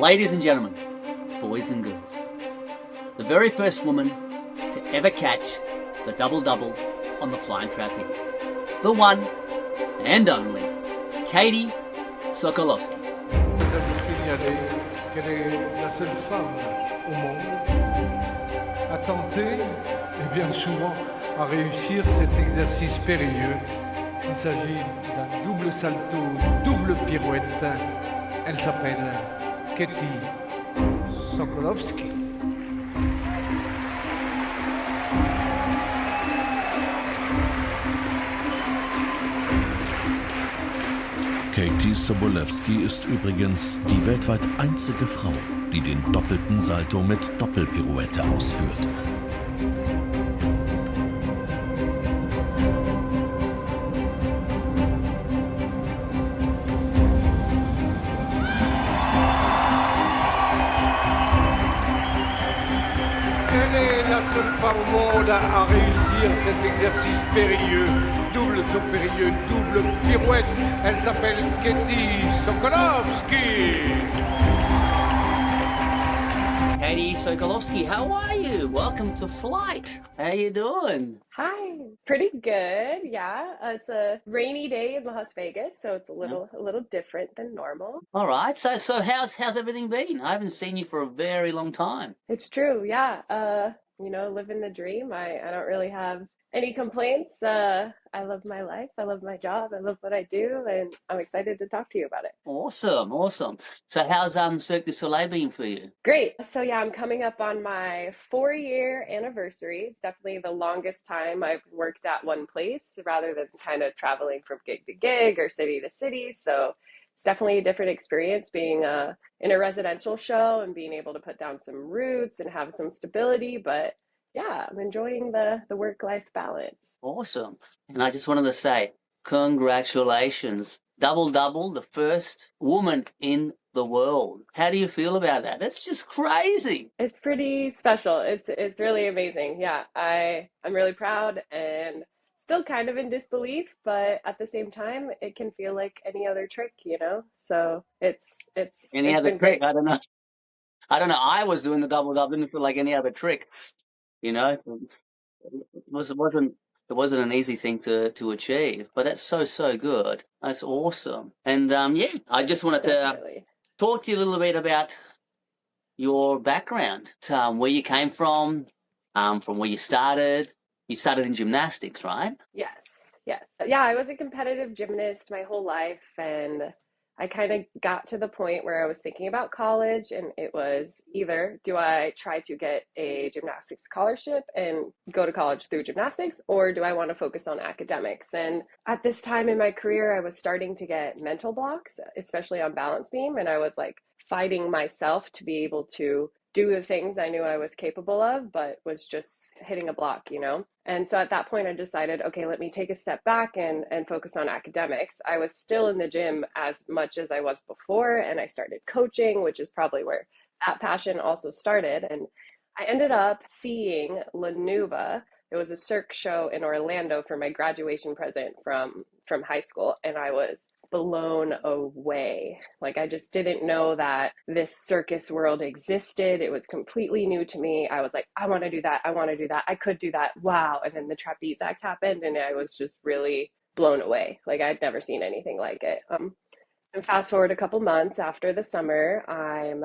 Ladies and gentlemen, boys and girls, the very first woman to ever catch the double-double on the flying trapeze. The one and only Katie Sokolowski. Vous avez signalé qu'elle est la seule femme au monde à tenter, et bien souvent à réussir cet exercice périlleux. Il s'agit d'un double salto, double pirouette. Elle s'appelle Katie Sokolowski. Katie Sokolowski ist übrigens die weltweit einzige Frau, die den doppelten Salto mit Doppelpirouette ausführt. Elle est la seule femme au monde à réussir cet exercice périlleux. Double saut périlleux, double pirouette. Elle s'appelle Katie Sokolowski. Katie Sokolowski, how are you? Welcome to Flyte. How you doing? Hi, pretty good. Yeah, it's a rainy day in Las Vegas, so it's a little different than normal. All right. So how's everything been? I haven't seen you for a very long time. It's true. Yeah. Living the dream. I don't really have any complaints. I love my life. I love my job. I love what I do, and I'm excited to talk to you about it. Awesome. So how's Cirque du Soleil been for you? Great. So yeah, I'm coming up on my 4-year anniversary. It's definitely the longest time I've worked at one place rather than kind of traveling from gig to gig or city to city. So it's definitely a different experience being in a residential show and being able to put down some roots and have some stability. But yeah, I'm enjoying the work-life balance. Awesome. And I just wanted to say, congratulations. Double, the first woman in the world. How do you feel about that? That's just crazy. It's pretty special. It's really amazing. Yeah, I'm really proud and still kind of in disbelief, but at the same time, it can feel like any other trick, you know? So it's Any other trick? great. I don't know. I was doing the double, didn't feel like any other trick. You know, it wasn't an easy thing to achieve, but that's so good. That's awesome. And I just wanted to Definitely. talk to you a little bit about your background, where you came from where you started. You started in gymnastics, right? Yes. Yeah, I was a competitive gymnast my whole life, and I kind of got to the point where I was thinking about college, and it was either do I try to get a gymnastics scholarship and go to college through gymnastics, or do I want to focus on academics? And at this time in my career, I was starting to get mental blocks, especially on balance beam, and I was like fighting myself to be able to do the things I knew I was capable of, but was just hitting a block, you know? And so at that point, I decided, okay, let me take a step back and focus on academics. I was still in the gym as much as I was before, and I started coaching, which is probably where that passion also started. And I ended up seeing Lanuva. It was a Cirque show in Orlando for my graduation present from high school, and I was blown away. Like, I just didn't know that this circus world existed. It was completely new to me. I was like, I want to do that. I could do that. Wow. And then the trapeze act happened, and I was just really blown away. Like, I'd never seen anything like it. And fast forward a couple months after the summer, I'm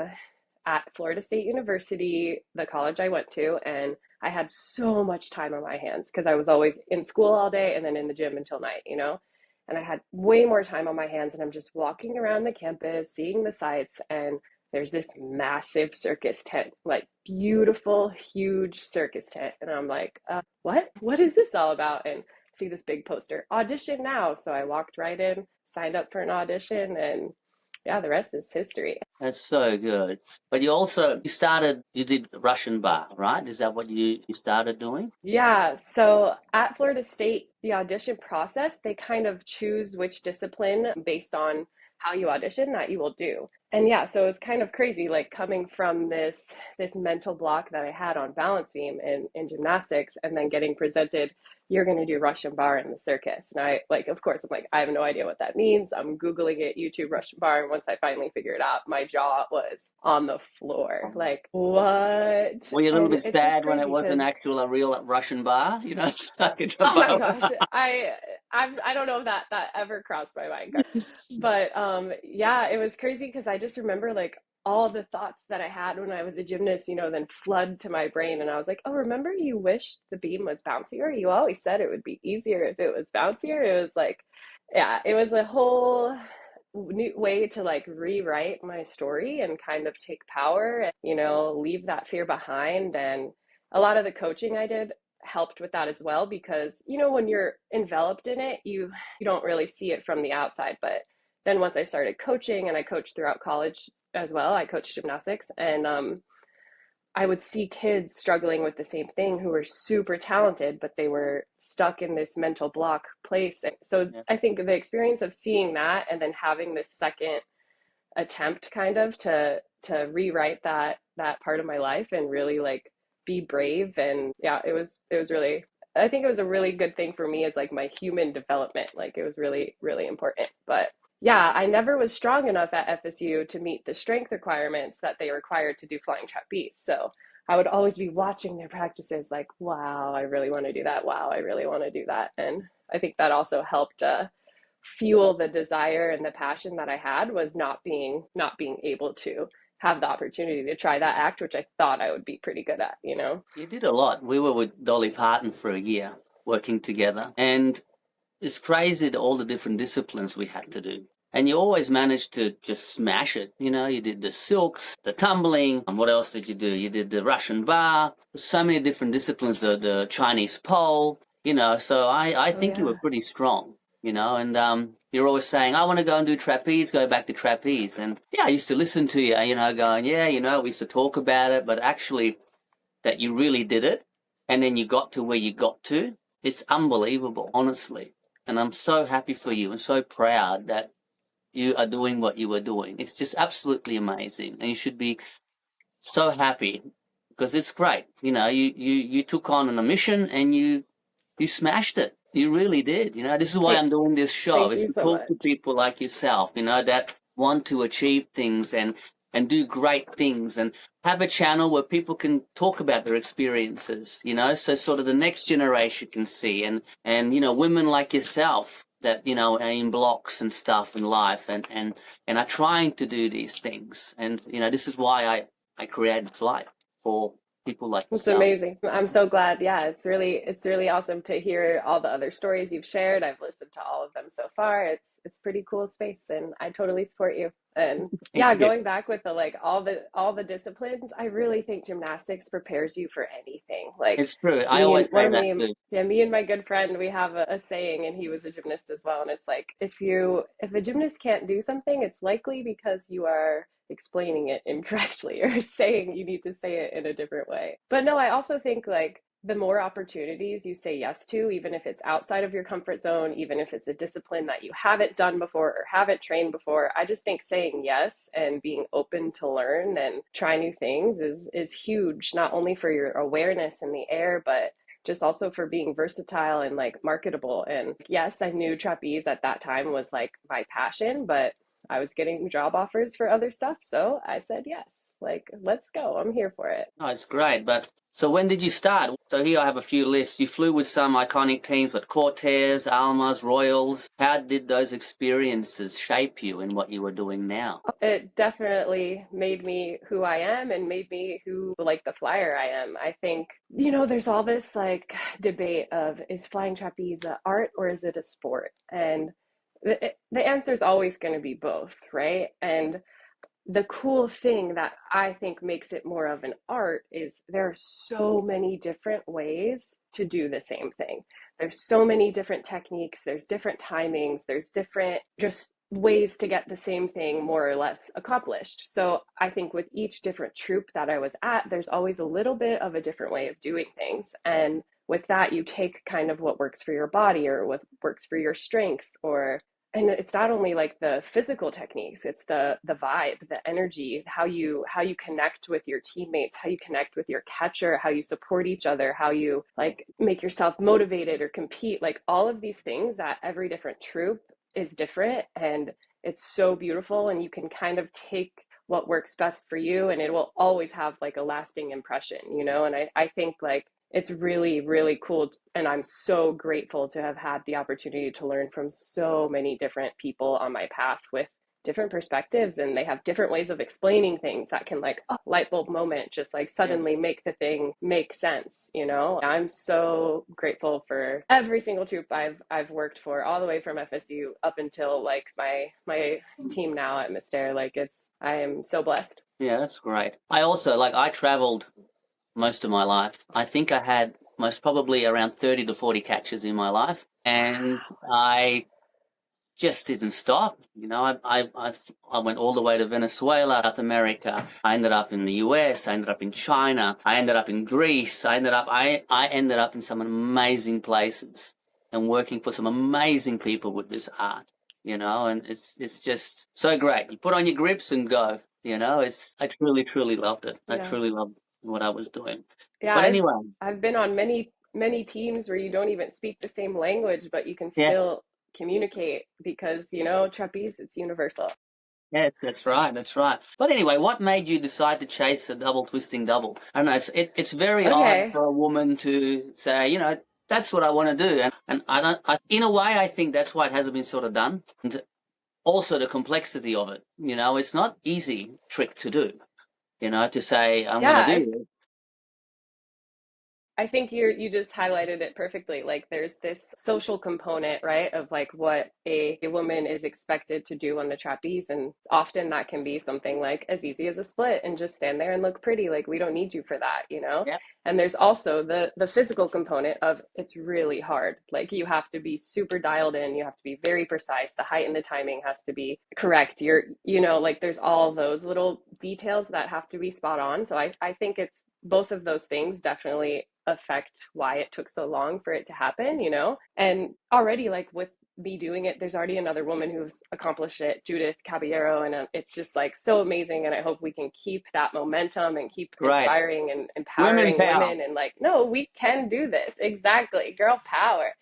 at Florida State University, the college I went to, and I had so much time on my hands because I was always in school all day and then in the gym until night, you know? And I had way more time on my hands, and I'm just walking around the campus, seeing the sights, and there's this massive circus tent, like beautiful, huge circus tent. And I'm like, what is this all about? And see this big poster, audition now. So I walked right in, signed up for an audition, and yeah, the rest is history. That's so good. But you did Russian bar, right? Is that what you started doing? Yeah, so at Florida State, the audition process, they kind of choose which discipline based on how you audition that you will do. And yeah, so it was kind of crazy, like coming from this mental block that I had on balance beam in gymnastics, and then getting presented you're going to do Russian bar in the circus. And I like, of course, I'm like, I have no idea what that means. I'm Googling it, YouTube Russian bar. And once I finally figured it out, my jaw was on the floor. Like, what? Were you a little And bit it's just sad when it crazy was an because, actual, a real Russian bar? You know, like a oh my bar. gosh, I don't know if that ever crossed my mind. But yeah, it was crazy because I just remember like all the thoughts that I had when I was a gymnast, then flood to my brain. And I was like, oh, remember you wished the beam was bouncier? You always said it would be easier if it was bouncier. It was like, yeah, it was a whole new way to like rewrite my story and kind of take power and, leave that fear behind. And a lot of the coaching I did helped with that as well because, when you're enveloped in it, you don't really see it from the outside. But then once I started coaching and I coached throughout college as well, I coached gymnastics and I would see kids struggling with the same thing who were super talented, but they were stuck in this mental block place. And so Yeah. I think the experience of seeing that and then having this second attempt kind of to rewrite that part of my life and really like be brave. And yeah, it was really, I think it was a really good thing for me as like my human development. Like it was really, really important. But yeah, I never was strong enough at FSU to meet the strength requirements that they required to do flying trapeze. So I would always be watching their practices like, wow, I really want to do that. Wow, I really want to do that. And I think that also helped fuel the desire and the passion that I had was not being able to have the opportunity to try that act, which I thought I would be pretty good at. You did a lot. We were with Dolly Parton for a year working together. And it's crazy all the different disciplines we had to do. And you always managed to just smash it. You did the silks, the tumbling. And what else did you do? You did the Russian bar. So many different disciplines, the Chinese pole, so I Oh think you were yeah. pretty strong, and you're always saying, I want to go and do trapeze, go back to trapeze. And yeah, I used to listen to you, going, yeah, we used to talk about it, but actually that you really did it. And then you got to where you got to. It's unbelievable, honestly. And I'm so happy for you and so proud that you are doing what you were doing. It's just absolutely amazing. And you should be so happy because it's great. You took on a mission and you smashed it. You really did. This is why Thank, I'm doing this show, thank is you to so talk to much. people like yourself, that want to achieve things and do great things and have a channel where people can talk about their experiences, so sort of the next generation can see and women like yourself that, are in blocks and stuff in life and are trying to do these things. And, this is why I created Flyte for people like It's yourself. amazing. I'm so glad. Yeah, it's really awesome to hear all the other stories you've shared. I've listened to all of them so far. It's pretty cool space and I totally support you. And Thank yeah, you. going back with the like all the disciplines, I really think gymnastics prepares you for anything. Like It's true. I me and always one say of that me too. yeah, me and my good friend, we have a saying and he was a gymnast as well. And it's like if a gymnast can't do something, it's likely because you are explaining it incorrectly or saying you need to say it in a different way. But no, I also think like the more opportunities you say yes to, even if it's outside of your comfort zone, even if it's a discipline that you haven't done before or haven't trained before, I just think saying yes and being open to learn and try new things is huge, not only for your awareness in the air, but just also for being versatile and like marketable. And yes, I knew trapeze at that time was like my passion, but I was getting job offers for other stuff. So I said yes, like, let's go. I'm here for it. Oh, it's great. But so when did you start? So here I have a few lists. You flew with some iconic teams like Cortez, Almas, Royals. How did those experiences shape you in what you were doing now? It definitely made me who I am and made me who like the flyer I am. I think, there's all this like debate of is flying trapeze a art or is it a sport? And the answer is always going to be both, right? And the cool thing that I think makes it more of an art is there are so many different ways to do the same thing. There's so many different techniques, there's different timings, there's different just ways to get the same thing more or less accomplished. So I think with each different troupe that I was at, there's always a little bit of a different way of doing things. And with that, you take kind of what works for your body or what works for your strength or and it's not only like the physical techniques, it's the vibe, the energy, how you connect with your teammates, how you connect with your catcher, how you support each other, how you like make yourself motivated or compete, like all of these things that every different troop is different, and it's so beautiful, and you can kind of take what works best for you, and it will always have like a lasting impression, you know. And I think like it's really, really cool. And I'm so grateful to have had the opportunity to learn from so many different people on my path with different perspectives. And they have different ways of explaining things that can like, oh, light bulb moment, just like Yes. suddenly make the thing make sense, you know? I'm so grateful for every single troop I've worked for, all the way from FSU up until like my team now at Mister. Like I am so blessed. Yeah, that's great. I also, like, I traveled most of my life. I think I had most probably around 30 to 40 catches in my life, and I just didn't stop. You know, I went all the way to Venezuela, South America. I ended up in the US. I ended up in China. I ended up in Greece. I ended up in some amazing places and working for some amazing people with this art. You know, and it's just so great. You put on your grips and go. You know, I truly loved it. I Yeah. truly loved what I was doing. Yeah, But I've anyway, I've been on many teams where you don't even speak the same language, but you can yeah. still communicate because, you know, trapeze, it's universal. Yes, that's right. That's right. But anyway, what made you decide to chase a double twisting double? I don't know. It's very odd Okay. for a woman to say, you know, that's what I want to do, and I don't. In a way, I think that's why it hasn't been sort of done. And also the complexity of it. You know, it's not easy trick to do. You know, to say I'm Yeah, going to I do this. I think you just highlighted it perfectly. Like there's this social component, right, of like what a woman is expected to do on the trapeze. And often that can be something like as easy as a split and just stand there and look pretty. Like we don't need you for that, you know? Yeah, And there's also the physical component of it's really hard. Like you have to be super dialed in, you have to be very precise. The height and the timing has to be correct. You know, like there's all those little details that have to be spot on. So I think it's both of those things definitely affect why it took so long for it to happen, you know? And already, like with me doing it, there's already another woman who's accomplished it, Judith Caballero, and it's just like so amazing. And I hope we can keep that momentum and keep great. inspiring and Women empowering power. women and like, no, we can do this. Exactly. Girl power.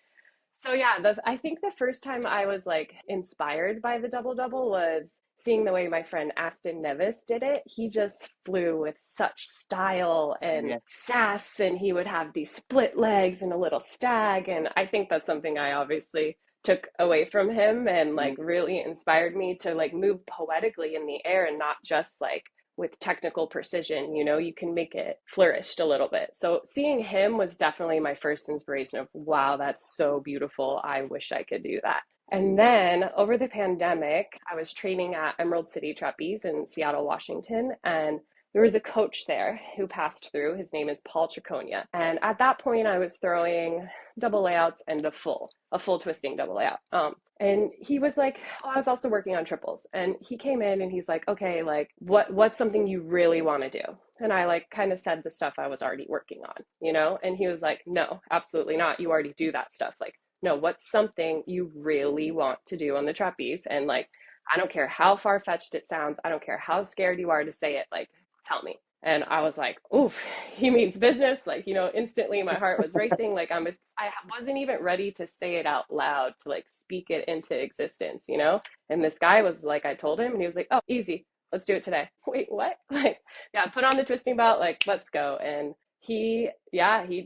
So yeah, I think the first time I was like inspired by the double double was seeing the way my friend Aston Nevis did it. He just flew with such style and Yes, sass, and he would have these split legs and a little stag. And I think that's something I obviously took away from him and like really inspired me to like move poetically in the air and not just like with technical precision, you know, you can make it flourished a little bit. So seeing him was definitely my first inspiration of, wow, that's so beautiful. I wish I could do that. And then over the pandemic, I was training at Emerald City Trapeze in Seattle, Washington, and there was a coach there who passed through. His name is Paul Triconia. And at that point, I was throwing double layouts and a full twisting double layout. And he was like, oh, I was also working on triples. And he came in and he's like, okay, like what's something you really want to do? And I like kind of said the stuff I was already working on, you know? And he was like, no, absolutely not. You already do that stuff. Like, no, what's something you really want to do on the trapeze? And like, I don't care how far fetched it sounds. I don't care how scared you are to say it. Like, tell me. And I was like, oof, he means business. Like, you know, instantly my heart was racing. Like I wasn't even ready to say it out loud, to like speak it into existence, you know? And this guy was like, I told him and he was like, oh, easy. Let's do it today. Wait, what? Like, yeah, put on the twisting belt, like, let's go. And he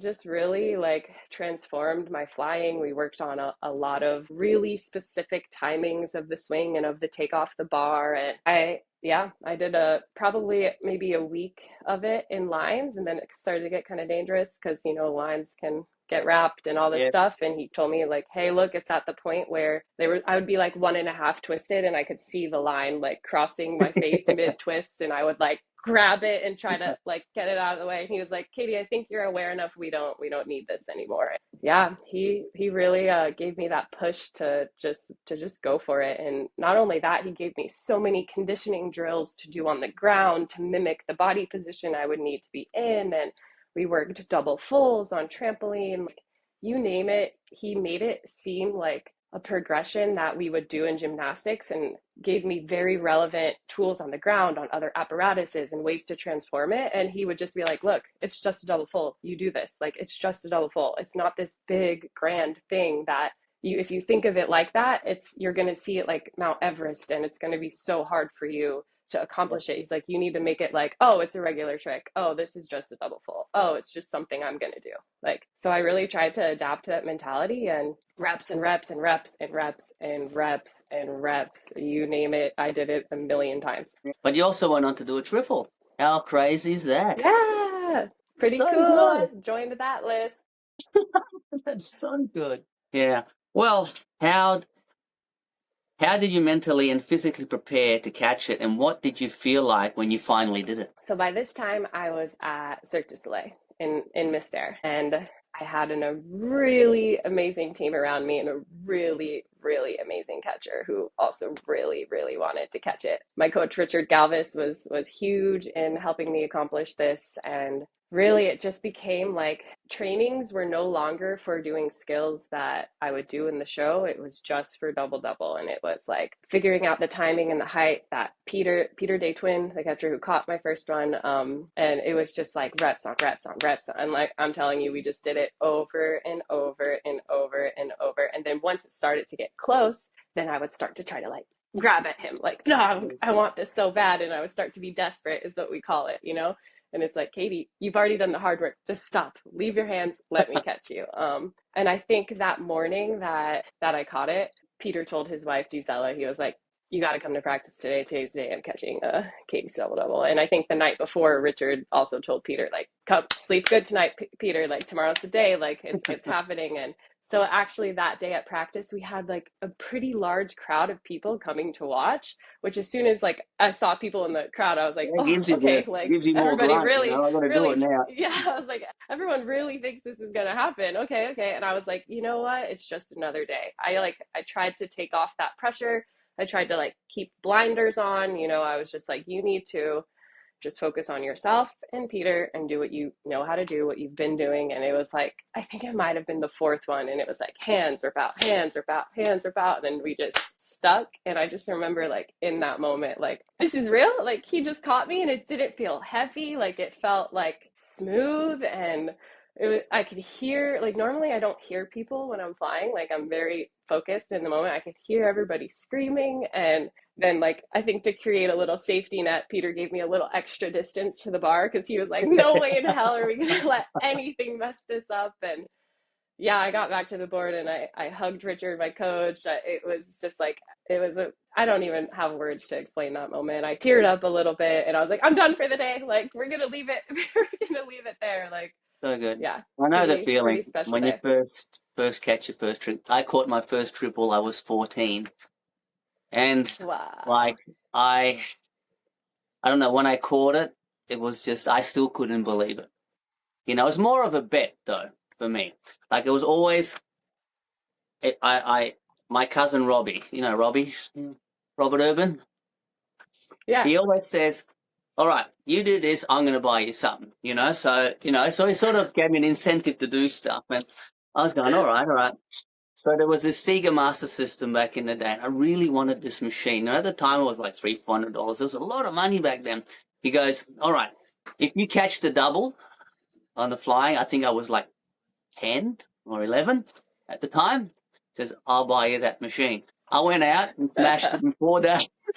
just really like transformed my flying. We worked on a lot of really specific timings of the swing and of the take off the bar. And I did probably maybe a week of it in lines, and then it started to get kind of dangerous because, you know, lines can get wrapped and all this yes. stuff. And he told me like, hey, look, it's at the point where I would be like 1.5 twisted and I could see the line like crossing my face mid twists, and I would like grab it and try to like get it out of the way. And he was like, Katie, I think you're aware enough. We don't need this anymore. Yeah, he really gave me that push to just go for it. And not only that, he gave me so many conditioning drills to do on the ground to mimic the body position I would need to be in. And we worked double fulls on trampoline, like you name it. He made it seem like a progression that we would do in gymnastics and gave me very relevant tools on the ground, on other apparatuses and ways to transform it. And he would just be like, look, it's just a double full. You do this. Like, it's just a double full. It's not this big, grand thing that you, if you think of it like that, you're going to see it like Mount Everest, and it's going to be so hard for you to accomplish it. He's like, you need to make it like, oh, it's a regular trick. Oh, this is just a double full. Oh, it's just something I'm going to do. Like, so I really tried to adapt to that mentality, and reps and reps and reps and reps and reps and reps. You name it. I did it a million times. But you also went on to do a triple. How crazy is that? Yeah. Pretty So cool. good. Joined that list. That's so good. Yeah. Well, how did you mentally and physically prepare to catch it, and what did you feel like when you finally did it? So by this time, I was at Cirque du Soleil in Mystère, and I had a really amazing team around me and a really, really amazing catcher who also really, really wanted to catch it. My coach, Richard Galvis, was huge in helping me accomplish this, and really it just became like trainings were no longer for doing skills that I would do in the show. It was just for double double, and it was like figuring out the timing and the height that Peter Day-Twin, the catcher who caught my first one, and it was just like reps on reps on reps, and like I'm telling you, we just did it over and over and over and over. And then once it started to get close, then I would start to try to like grab at him, like, no, I want this so bad, and I would start to be desperate, is what we call it, you know. And it's like, Katie, you've already done the hard work. Just stop. Leave your hands. Let me catch you. And I think that morning that I caught it, Peter told his wife, Gisela, he was like, you got to come to practice today. Today's the day I'm catching Katie's double-double. And I think the night before, Richard also told Peter, like, come sleep good tonight, Peter. Like, tomorrow's the day. Like, it's happening. And so actually that day at practice, we had like a pretty large crowd of people coming to watch, which as soon as like I saw people in the crowd, I was like, oh, okay, like everybody really, you know, I gotta really, do it now. yeah, I was like, everyone really thinks this is going to happen. Okay. And I was like, you know what? It's just another day. I tried to take off that pressure. I tried to like keep blinders on, you know. I was just like, you need to just focus on yourself and Peter and do what you know how to do, what you've been doing. And it was like, I think it might have been the fourth one. And it was like hands rip out, hands rip out, hands rip out. And then we just stuck. And I just remember like in that moment, like, this is real. Like he just caught me and it didn't feel heavy. Like it felt like smooth, and I could hear, like normally I don't hear people when I'm flying. Like I'm very focused in the moment. I could hear everybody screaming. And then like, I think to create a little safety net, Peter gave me a little extra distance to the bar because he was like, no way in hell are we going to let anything mess this up. And yeah, I got back to the board and I hugged Richard, my coach. It was just like, I don't even have words to explain that moment. I teared up a little bit and I was like, I'm done for the day. Like, we're going to leave it. We're going to leave it there. Like, so good. Yeah. I know the feeling when day. you first catch your first trick. I caught my first triple. I was 14. And wow. like, I don't know, when I caught it, it was just, I still couldn't believe it. You know, it was more of a bet though, for me. Like it was always, my cousin Robbie, you know, Robert Urban. Yeah. He always says, all right, you do this, I'm going to buy you something, you know? So he sort of gave me an incentive to do stuff. And I was going, all right. So there was this Sega Master System back in the day, and I really wanted this machine. And at the time, it was like $300-$400. It was a lot of money back then. He goes, all right, if you catch the double on the flying, I think I was like 10 or 11 at the time, he says, I'll buy you that machine. I went out and smashed it in 4 days.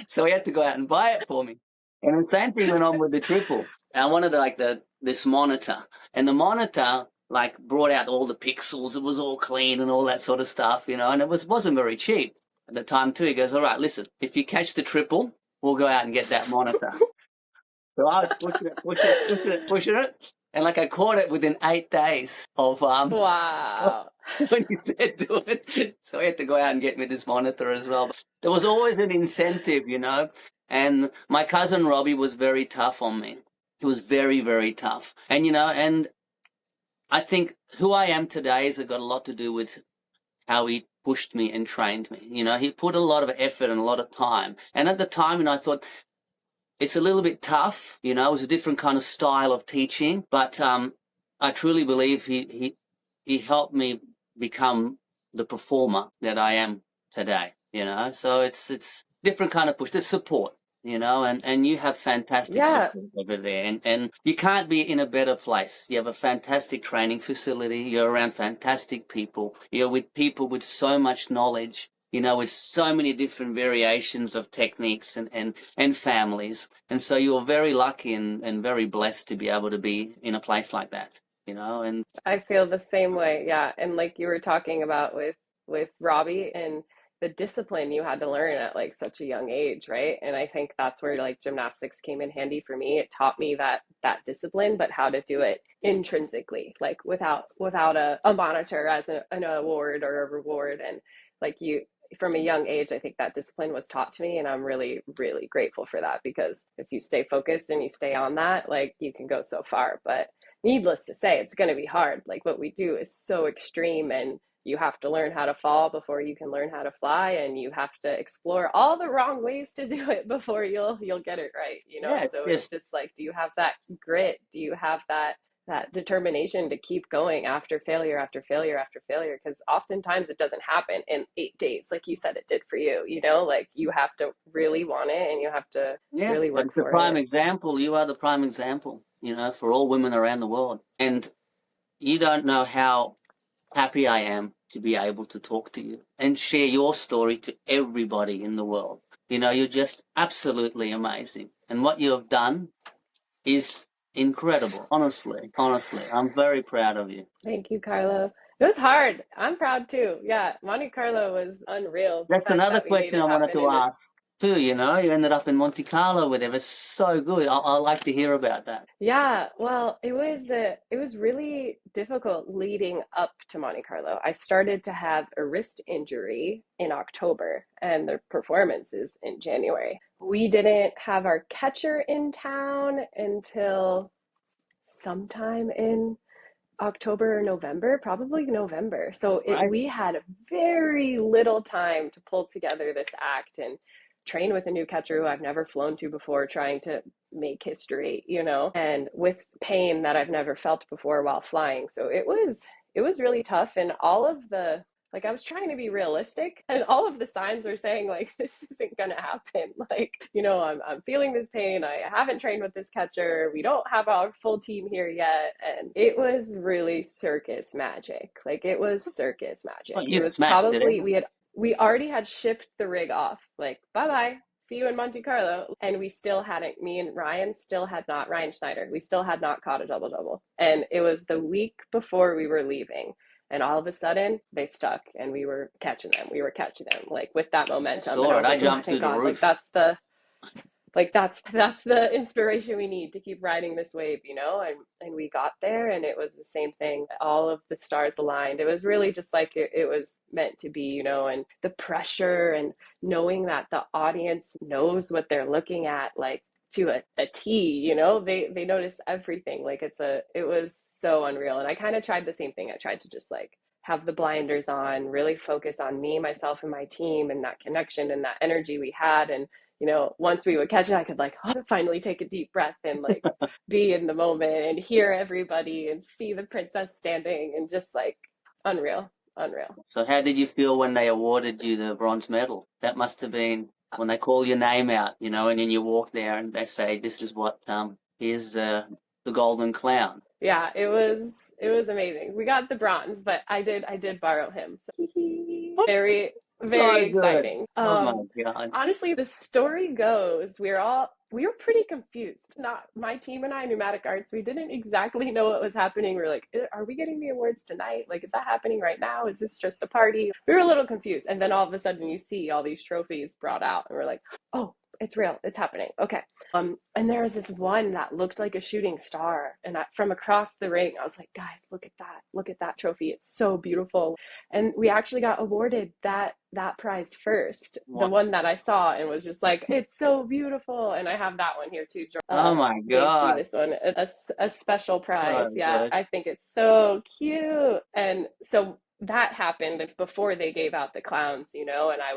So he had to go out and buy it for me. And the same thing went on with the triple. And I wanted like this monitor. And the monitor like brought out all the pixels. It was all clean and all that sort of stuff, you know, and it wasn't very cheap at the time too. He goes, all right, listen, if you catch the triple, we'll go out and get that monitor. So I was pushing it. And like I caught it within 8 days of wow. when he said do it. So I had to go out and get me this monitor as well. But there was always an incentive, you know. And my cousin Robbie was very tough on me. He was very, very tough. And, you know, and I think who I am today has got a lot to do with how he pushed me and trained me. You know, he put a lot of effort and a lot of time. And at the time, you know, I thought it's a little bit tough. You know, it was a different kind of style of teaching. But I truly believe he helped me become the performer that I am today, so it's different kind of push, the support, and you have fantastic Yeah, support over there, and you can't be in a better place. You have a fantastic training facility, you're around fantastic people, you're with people with so much knowledge, with so many different variations of techniques and families. And so you're very lucky and very blessed to be able to be in a place like that, and I feel the same way. Yeah. And like you were talking about with Robbie and the discipline you had to learn at like such a young age, right? And I think that's where like gymnastics came in handy for me. It taught me that discipline, but how to do it intrinsically, like without a monitor as an award or a reward. And like you from a young age, I think that discipline was taught to me, and I'm really, really grateful for that, because if you stay focused and you stay on that, like you can go so far. But needless to say, it's going to be hard. Like what we do is so extreme, and you have to learn how to fall before you can learn how to fly, and you have to explore all the wrong ways to do it before you'll get it right, yeah, so it's just like, do you have that grit, do you have that determination to keep going after failure after failure after failure? Because oftentimes it doesn't happen in 8 days like you said it did for you. Like you have to really want it, and you have to really work that's the for prime it. example. You are the prime example, for all women around the world. And you don't know how happy I am to be able to talk to you and share your story to everybody in the world. You're just absolutely amazing. And what you have done is incredible. Honestly, I'm very proud of you. Thank you, Carlo. It was hard. I'm proud too. Yeah, Monte Carlo was unreal. The That's fact another that we made question it I wanted happen to in a ask too. You ended up in Monte Carlo with it. It was so good. I like to hear about that. Yeah, well, it was really difficult leading up to Monte Carlo. I started to have a wrist injury in October, and the performance is in January. We didn't have our catcher in town until sometime in October or November, probably November. So Right? we had very little time to pull together this act and train with a new catcher who I've never flown to before, trying to make history, and with pain that I've never felt before while flying. So it was really tough, and all of the like I was trying to be realistic, and all of the signs were saying like this isn't gonna happen. Like, I'm feeling this pain. I haven't trained with this catcher. We don't have our full team here yet. And it was really circus magic. Like it was circus magic. Well, you It was smashed it. probably we already had shipped the rig off. Like, bye-bye. See you in Monte Carlo. And we still hadn't, me and Ryan still had not, Ryan Schneider, we still had not caught a double double. And it was the week before we were leaving. And all of a sudden, they stuck, and we were catching them. We were catching them, like with that I momentum. saw And I it. was I like, oh, jumped through thank the God. roof. That's the inspiration we need to keep riding this wave, And we got there, and it was the same thing. All of the stars aligned. It was really just like it was meant to be, and the pressure and knowing that the audience knows what they're looking at, like to a T, they notice everything. Like it was so unreal. And I kind of tried the same thing. I tried to just like have the blinders on, really focus on me, myself, and my team, and that connection and that energy we had. And once we would catch it, I could like finally take a deep breath and like be in the moment and hear everybody and see the princess standing, and just like unreal, unreal. So how did you feel when they awarded you the bronze medal? That must have been when they call your name out, and then you walk there and they say, this is what, here's the golden clown. Yeah, it was amazing. We got the bronze, but I did borrow him. So very, very exciting. Oh my God. Honestly, the story goes, we were pretty confused. Not my team and I, Pneumatic Arts, we didn't exactly know what was happening. We were like, are we getting the awards tonight? Like, is that happening right now? Is this just a party? We were a little confused. And then all of a sudden you see all these trophies brought out, and we're like, oh, it's real. It's happening. Okay. And there was this one that looked like a shooting star, and from across the ring, I was like, guys, look at that. Look at that trophy. It's so beautiful. And we actually got awarded that prize first, the one that I saw, and was just like, it's so beautiful. And I have that one here too. Oh my God. This one, a special prize. Oh, yeah. good. I think it's so cute. And so that happened before they gave out the clowns, and I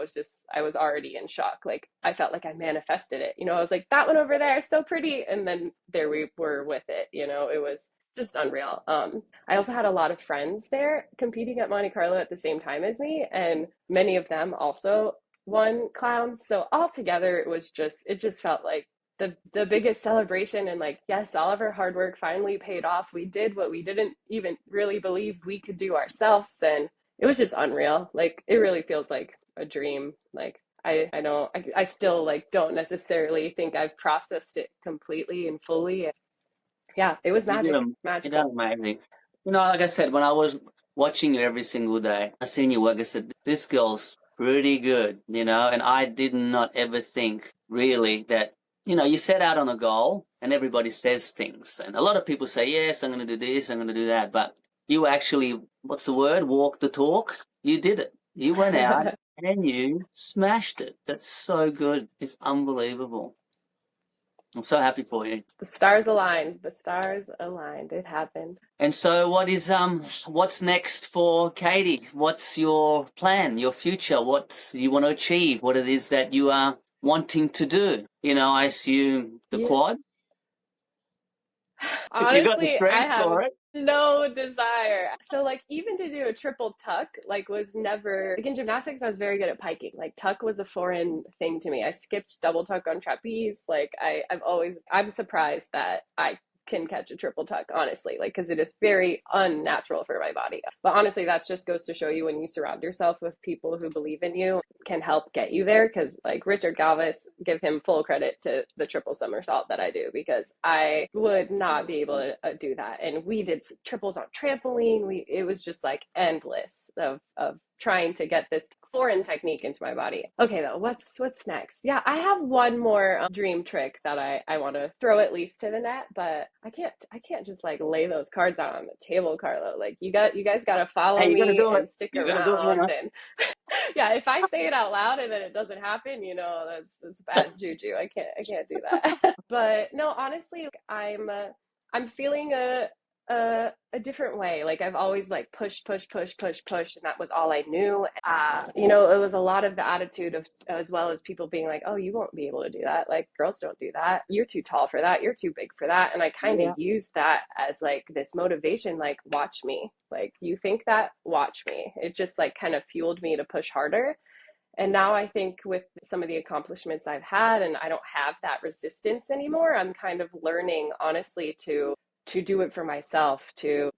was already in shock. Like I felt like I manifested it, I was like, that one over there is so pretty. And then there we were with it, it was just unreal. I also had a lot of friends there competing at Monte Carlo at the same time as me, and many of them also won clowns. So altogether, it just felt like the biggest celebration. And like, yes, all of our hard work finally paid off. We did what we didn't even really believe we could do ourselves, and it was just unreal. Like, it really feels like a dream. Like, I don't, I still like don't necessarily think I've processed it completely and fully. Yeah, it was You did, you did magical. amazing. You know, like I said, when I was watching you every single day, I seen your work, I said, this girl's pretty good, you know, and I did not ever think really that, you know, you set out on a goal and everybody says things. And a lot of people say, yes, I'm going to do this, I'm going to do that. But you actually, what's the word? Walk the talk. You did it. You went out and you smashed it. That's so good. It's unbelievable. I'm so happy for you. The stars aligned. The stars aligned. It happened. And so what's next for Katie? What's your plan, your future? What you want to achieve? What it is that you are wanting to do? You know, I assume the Yeah. quad. You got the Honestly, I strength have for it. no desire. So like, even to do a triple tuck, like, was never like, in gymnastics I was very good at piking. Like, tuck was a foreign thing to me. I skipped double tuck on trapeze. Like, I'm surprised that I can catch a triple tuck, honestly, like, because it is very unnatural for my body. But honestly, that just goes to show you, when you surround yourself with people who believe in you, can help get you there. Because like Richard Galvis, give him full credit to the triple somersault that I do, because I would not be able to do that. And we did triples on trampoline. It was just like endless of trying to get this foreign technique into my body. Okay, though, what's next? Yeah, I have one more dream trick that I want to throw at least to the net, but I can't just like lay those cards out on the table, Carlo. Like, you guys got to follow Hey, you got to me do it. and stick You got to do it, around. man. And yeah, if I say it out loud and then it doesn't happen, that's bad juju. I can't do that. But no, honestly, I'm feeling a different way. Like, I've always like pushed, and that was all I knew. It was a lot of the attitude of, as well as people being like, "Oh, you won't be able to do that. Like, girls don't do that. You're too tall for that. You're too big for that." And I kind Yeah. of used that as like this motivation. Like, watch me. Like, you think that? Watch me. It just like kind of fueled me to push harder. And now I think with some of the accomplishments I've had, and I don't have that resistance anymore, I'm kind of learning, honestly, to do it for myself, to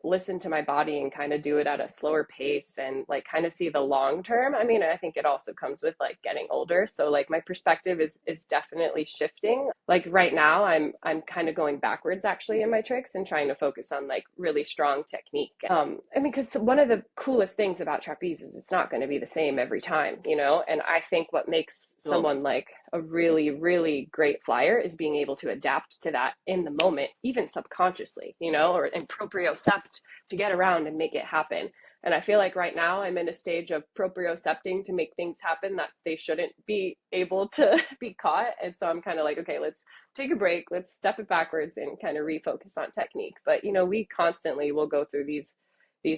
listen to my body and kind of do it at a slower pace, and like kind of see the long term. I mean, I think it also comes with like getting older. So like, my perspective is definitely shifting. Like, right now I'm kind of going backwards actually in my tricks, and trying to focus on like really strong technique. I mean, because one of the coolest things about trapeze is it's not going to be the same every time, and I think what makes Sure. someone like a really, really great flyer is being able to adapt to that in the moment, even subconsciously, or in propriocept to get around and make it happen. And I feel like right now I'm in a stage of propriocepting to make things happen that they shouldn't be able to be caught. And so I'm kind of like, okay, let's take a break, let's step it backwards and kind of refocus on technique. But we constantly will go through these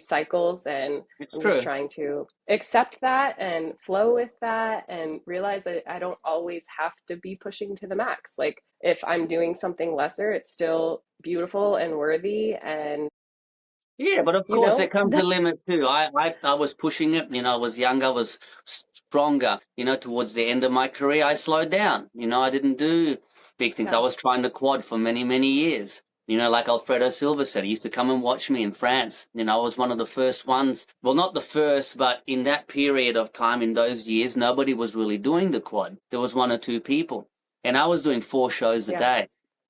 cycles, and It's I'm just true. trying to accept that and flow with that, and realize that I don't always have to be pushing to the max. Like, if I'm doing something lesser, it's still beautiful and worthy. And Yeah, but of you course there know comes a limit too. I was pushing it, I was younger, I was stronger. Towards the end of my career, I slowed down. I didn't do big things. I yeah, was trying to quad for many, many years. Like Alfredo Silva said, he used to come and watch me in France. I was one of the first ones. Well, not the first, but in that period of time, in those years, nobody was really doing the quad. There was one or two people. And I was doing 4 shows a yeah, day,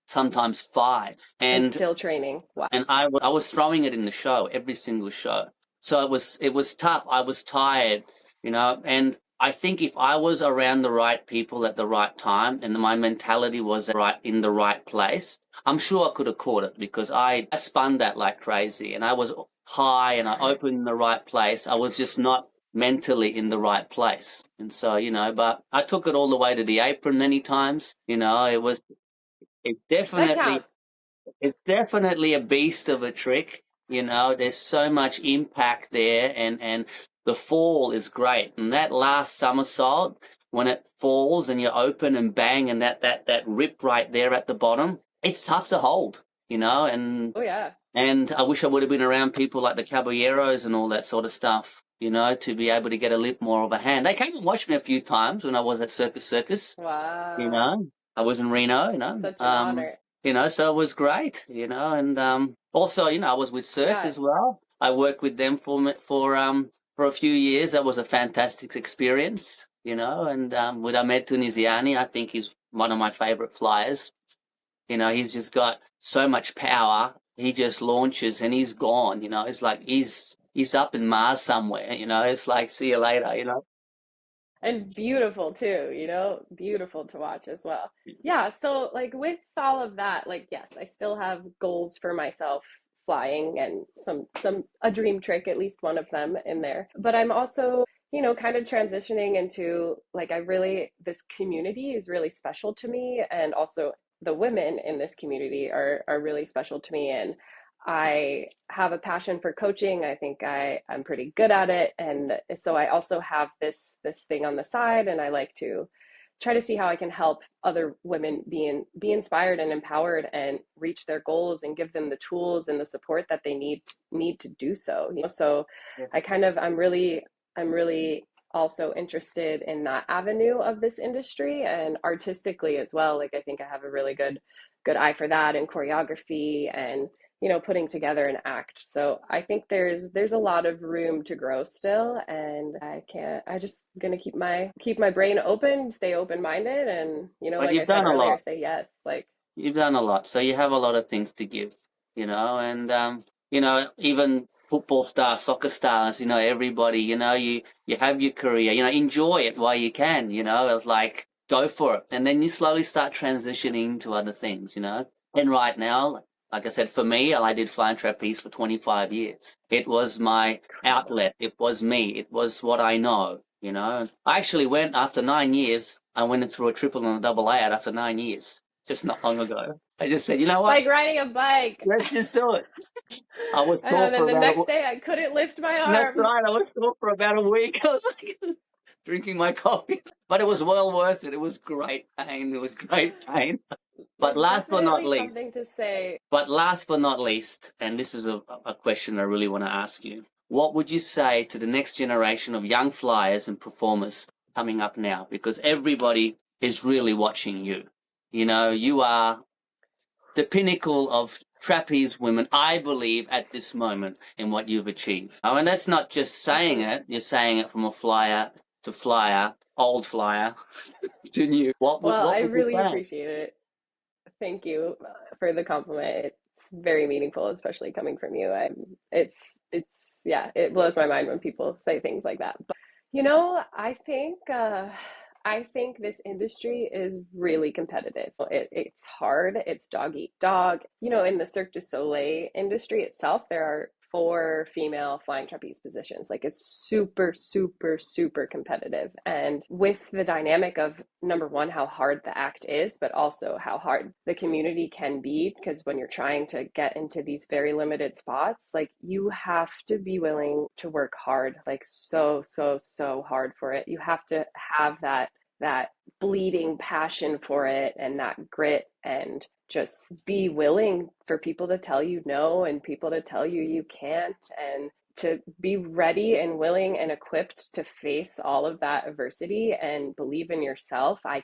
sometimes 5. and And still training. Wow. and I was throwing it in the show, every single show. So it was tough. I was tired, and I think if I was around the right people at the right time and my mentality was right in the right place, I'm sure I could have caught it, because I spun that like crazy, and I was high and I opened in the right place. I was just not mentally in the right place. And so, but I took it all the way to the apron many times. It's That definitely counts. it's definitely a beast of a trick. There's so much impact there, and the fall is great. And that last somersault, when it falls and you open and bang, and that rip right there at the bottom, it's tough to hold. you know, and Oh yeah. I wish I would have been around people like the Caballeros and all that sort of stuff, you know, to be able to get a little more of a hand. They came and watched me a few times when I was at Circus, you Wow. know. I was in Reno, Such an honor. you know, so it was great, you know, and also, you know, I was with Cirque Yeah. as well. I worked with them for a few years. That was a fantastic experience, you know, and with Ahmed Tunisiani, I think he's one of my favorite flyers. You know, he's just got so much power. He just launches and he's gone, you know. It's like he's up in Mars somewhere, you know. It's like see you later, you know. And beautiful too, you know, beautiful to watch as well. Yeah, so like with all of that, like yes, I still have goals for myself flying and some a dream trick, at least one of them in there. But I'm also, you know, kind of transitioning into like I really this community is really special to me, and also the women in this community are really special to me, and I have a passion for coaching. I think I'm pretty good at it, and so I also have this thing on the side, and I like to try to see how I can help other women be inspired and empowered and reach their goals and give them the tools and the support that they need to do so. You know, so Yes. I'm really also interested in that avenue of this industry and artistically as well. Like I think I have a really good eye for that and choreography and you know putting together an act. So I think there's a lot of room to grow still, and I just gonna keep my brain open, stay open-minded, and you know But like I you've said done a earlier, lot. say yes. Like You've done a lot. So you have a lot of things to give, you know, and you know, even football stars, soccer stars, you know, everybody, you know, you have your career, you know, enjoy it while you can, you know. It's like go for it. And then you slowly start transitioning to other things, you know. And right now, like I said, for me, I did flying trapeze for 25 years. It was my incredible. outlet. It was me. It was what I know, you know. I actually went after 9 years. I went through a triple and a double A out after 9 years just not long ago. I just said, you know It's what? like riding a bike. Let's just do it. I was sore And for then the about next day I couldn't lift my that's arms. right. I was sore for about a week. I was like drinking my coffee, but it was well worth it. It was great pain. It was great pain. But There's last but not definitely least, something to say. and this is a question I really want to ask you. What would you say to the next generation of young flyers and performers coming up now? Because everybody is really watching you. You know, you are the pinnacle of trapeze women, I believe, at this moment in what you've achieved. Oh, and that's not just saying Awesome. it, you're saying it from a flyer to flyer, old flyer to new. Well, I What would you really say? appreciate it. Thank you for the compliment. It's very meaningful, especially coming from you. It's yeah, it blows my mind when people say things like that. But you know, I think this industry is really competitive. It's hard. It's dog eat dog. You know, in the Cirque du Soleil industry itself, there are four female flying trapeze positions. Like it's super, super, super competitive. And with the dynamic of number one, how hard the act is, but also how hard the community can be, because when you're trying to get into these very limited spots, like you have to be willing to work hard, like so, so, so hard for it. You have to have that bleeding passion for it and that grit, and just be willing for people to tell you no and people to tell you you can't, and to be ready and willing and equipped to face all of that adversity and believe in yourself. I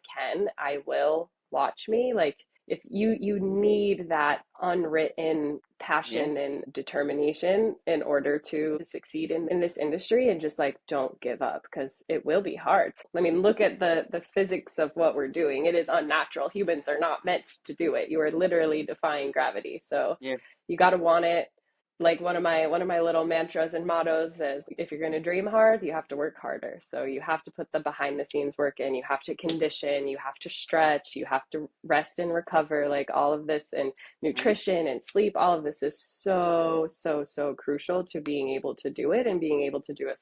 will, watch me. Like if you need that unwritten Yeah, passion and determination in order to succeed in this industry, and just like don't give up, because it will be hard. I mean, look at the physics of what we're doing. It is unnatural. Humans are not meant to do it. You are literally defying gravity, so yes, you got to want it. Like one of my little mantras and mottos is, if you're going to dream hard, you have to work harder. So you have to put the behind the scenes work in. You have to condition, you have to stretch, you have to rest and recover. Like all of this, and nutrition and sleep, all of this is so, so, so crucial to being able to do it, and being able to do it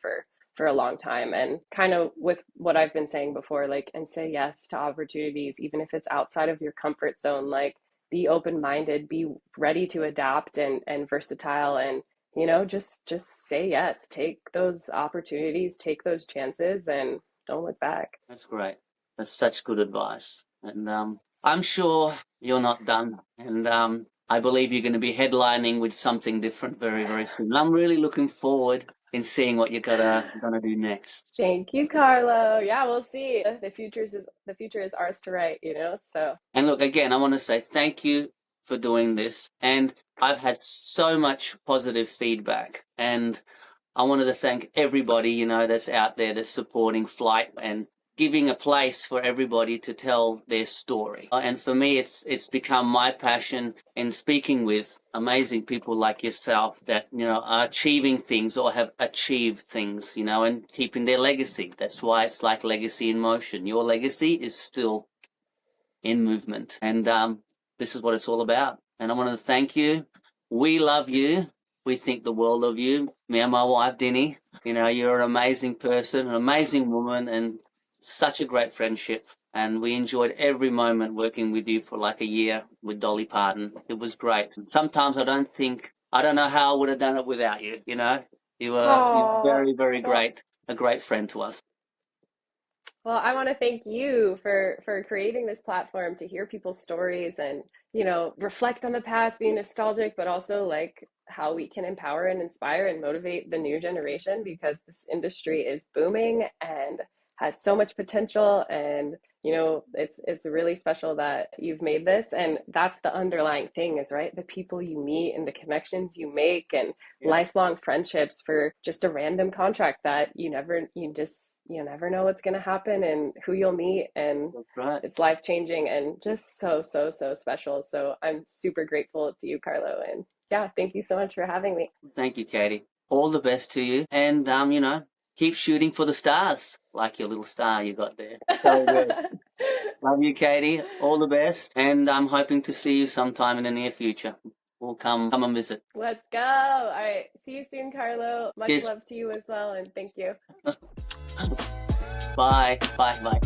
for a long time. And kind of with what I've been saying before, like, and say yes to opportunities, even if it's outside of your comfort zone. Like be open-minded, be ready to adapt and versatile, and you know, just say yes, take those opportunities, take those chances, and don't look back. that's great. That's such good advice. And I'm sure you're not done. And I believe you're going to be headlining with something different very, very soon. I'm really looking forward in seeing what you're gonna do next. Thank you, Carlo. Yeah, we'll see. The future is ours to write, you know. So And look, again, I want to say thank you for doing this. And I've had so much positive feedback. And I wanted to thank everybody, you know, that's out there that's supporting Flyte and giving a place for everybody to tell their story. And for me, it's become my passion in speaking with amazing people like yourself that, you know, are achieving things or have achieved things, you know, and keeping their legacy. That's why it's like legacy in motion. Your legacy is still in movement. And this is what it's all about. And I want to thank you. We love you. We think the world of you. Me and my wife, Dinny. You know, you're an amazing person, an amazing woman, and such a great friendship. And we enjoyed every moment working with you for like a year with Dolly Parton. It was great. Sometimes I don't know how I would have done it without you, you know. You're very, very great, a great friend to us. well, I want to thank you for creating this platform to hear people's stories and, you know, reflect on the past, be nostalgic, but also like how we can empower and inspire and motivate the new generation because this industry is booming and has so much potential. And you know, it's really special that you've made this, and that's the underlying thing is right, the people you meet and the connections you make and lifelong friendships for just a random contract that you never know what's going to happen and who you'll meet, and it's life changing and just so special. So I'm super grateful to you, Carlo, and yeah, thank you so much for having me. Thank you, Katie. All the best to you, and you know, keep shooting for the stars, like your little star you got there. So good. Love you, Katie. All the best, and I'm hoping to see you sometime in the near future. We'll come and visit. Let's go. All right. See you soon, Carlo. Much love to you as well, and thank you. Bye. Bye.